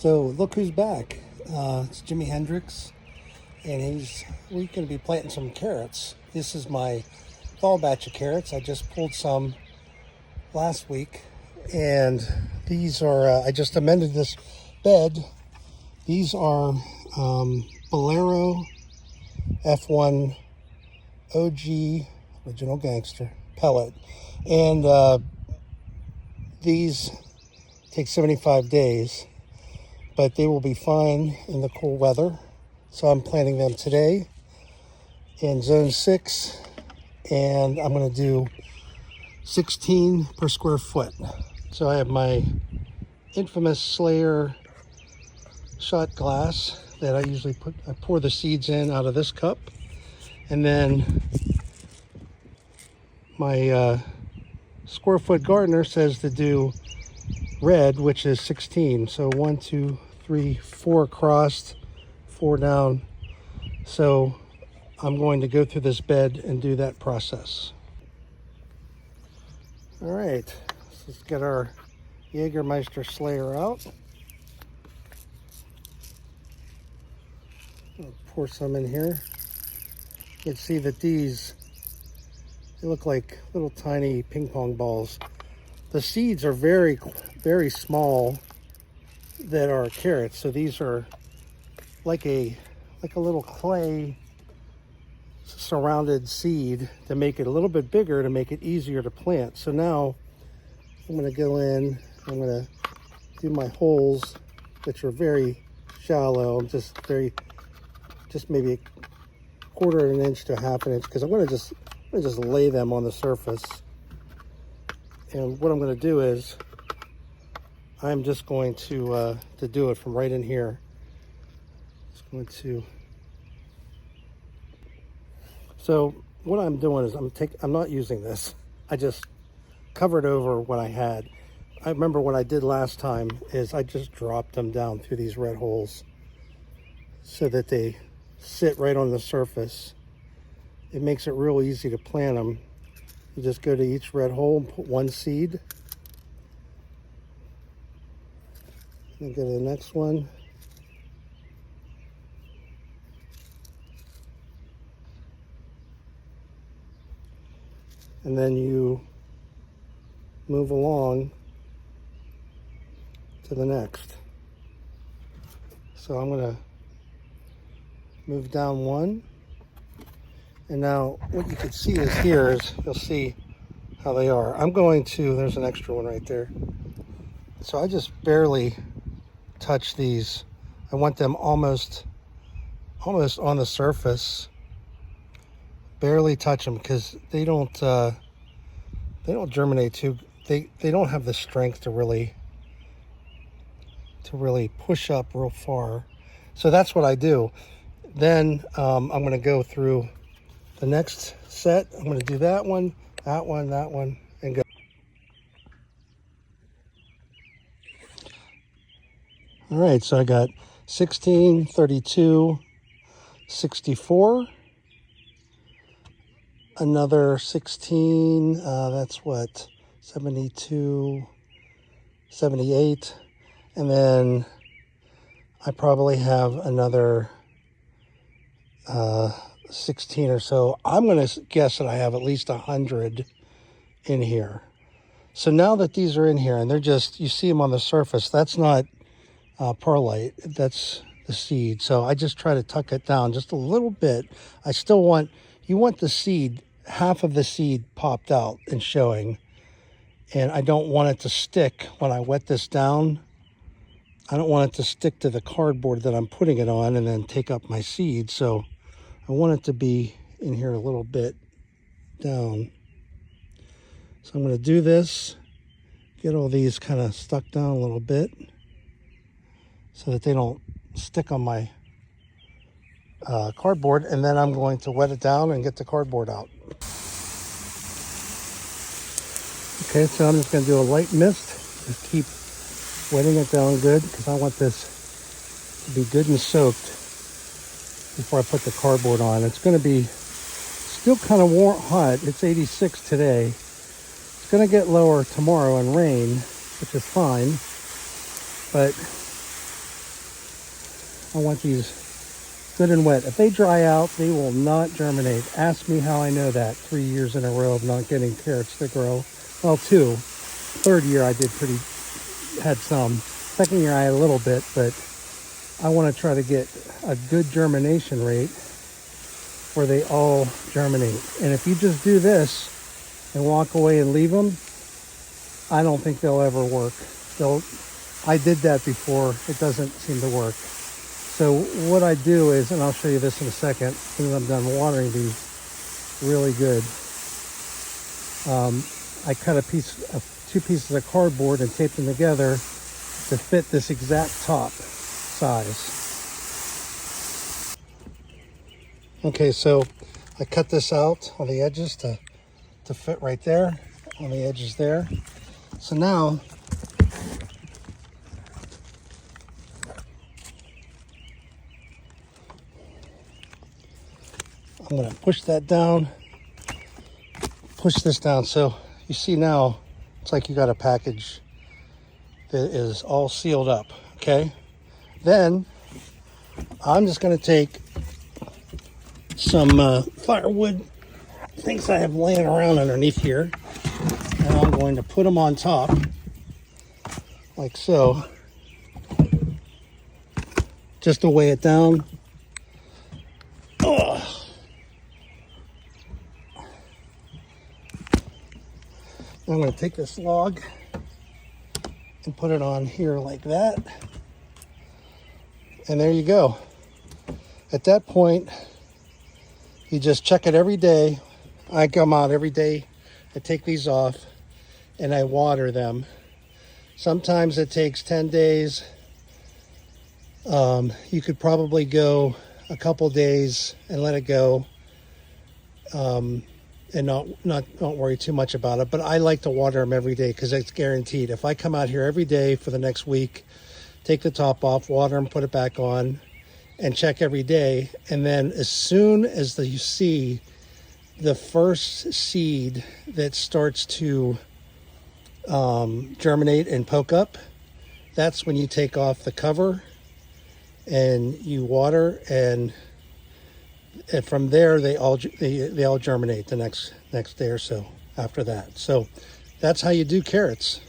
So look who's back. It's Jimi Hendrix, and we're going to be planting some carrots. This is my fall batch of carrots. I just pulled some last week, and these are, I just amended this bed. These are Bolero F1 OG Original Gangster pellet, and these take 75 days, but they will be fine in the cool weather. So I'm planting them today in zone 6, and I'm going to do 16 per square foot. So I have my infamous Slayer shot glass that I usually pour the seeds in out of this cup, and then my square foot gardener says to do red, which is 16. So 1, 2, 3, 4 across, 4 down. So I'm going to go through this bed and do that process. All right, let's get our Jägermeister Slayer out. I'll pour some in here. You can see that they look like little tiny ping pong balls. The seeds are very, very small that are carrots. So these are like a little clay surrounded seed to make it a little bit bigger, to make it easier to plant. So now I'm going to go in, I'm going to do my holes, which are very shallow. I'm just maybe a quarter of an inch to half an inch, because I'm going to just lay them on the surface. And what I'm going to do is I'm just going to do it from right in here. So what I'm doing is I'm not using this. I just covered over what I had. I remember what I did last time is I just dropped them down through these red holes so that they sit right on the surface. It makes it real easy to plant them. You just go to each red hole and put one seed. And go to the next one. And then you move along to the next. So I'm going to move down one. And now what you can see is you'll see how they are. There's an extra one right there. So I just barely touch these. I want them almost on the surface. Barely touch them, because they don't germinate too. They don't have the strength to really push up real far. So that's what I do. Then I'm going to go through the next set. I'm going to do that one, that one, and go. All right, so I got 16, 32, 64. Another 16, that's what, 72, 78. And then I probably have another 16 or so. I'm going to guess that I have at least 100 in here. So now that these are in here and you see them on the surface, that's not perlite, that's the seed. So I just try to tuck it down just a little bit. You want the seed, half of the seed popped out and showing. And I don't want it to stick when I wet this down. I don't want it to stick to the cardboard that I'm putting it on and then take up my seed. So I want it to be in here a little bit down. So I'm going to do this, get all these kind of stuck down a little bit so that they don't stick on my cardboard, and then I'm going to wet it down and get the cardboard out. Okay, so I'm just going to do a light mist. Just keep wetting it down good, because I want this to be good and soaked before I put the cardboard on. It's going to be still kind of warm, hot. It's 86 today. It's going to get lower tomorrow and rain, which is fine. But I want these good and wet. If they dry out, they will not germinate. Ask me how I know that 3 years in a row of not getting carrots to grow. Well, 2. Third year I had some. Second year I had a little bit, but I want to try to get a good germination rate where they all germinate. And if you just do this and walk away and leave them, I don't think they'll ever work. I did that before. It doesn't seem to work. So what I do is, and I'll show you this in a second, as soon as I'm done watering these really good, I cut 2 pieces of cardboard and taped them together to fit this exact top size. Okay, so I cut this out on the edges to fit right there, on the edges there. So now, I'm gonna push that down, push this down. So you see now, it's like you got a package that is all sealed up, okay? Then I'm just gonna take some firewood things I have laying around underneath here, and I'm going to put them on top, like so, just to weigh it down. Ugh. I'm going to take this log and put it on here like that. And there you go. At that point, you just check it every day. I come out every day, I take these off, and I water them. Sometimes it takes 10 days. You could probably go a couple days and let it go. And not worry too much about it. But I like to water them every day because it's guaranteed. If I come out here every day for the next week, take the top off, water them, put it back on, and check every day. And then as soon as you see the first seed that starts to germinate and poke up, that's when you take off the cover and you water, and from there they all germinate the next day or so after that. So that's how you do carrots.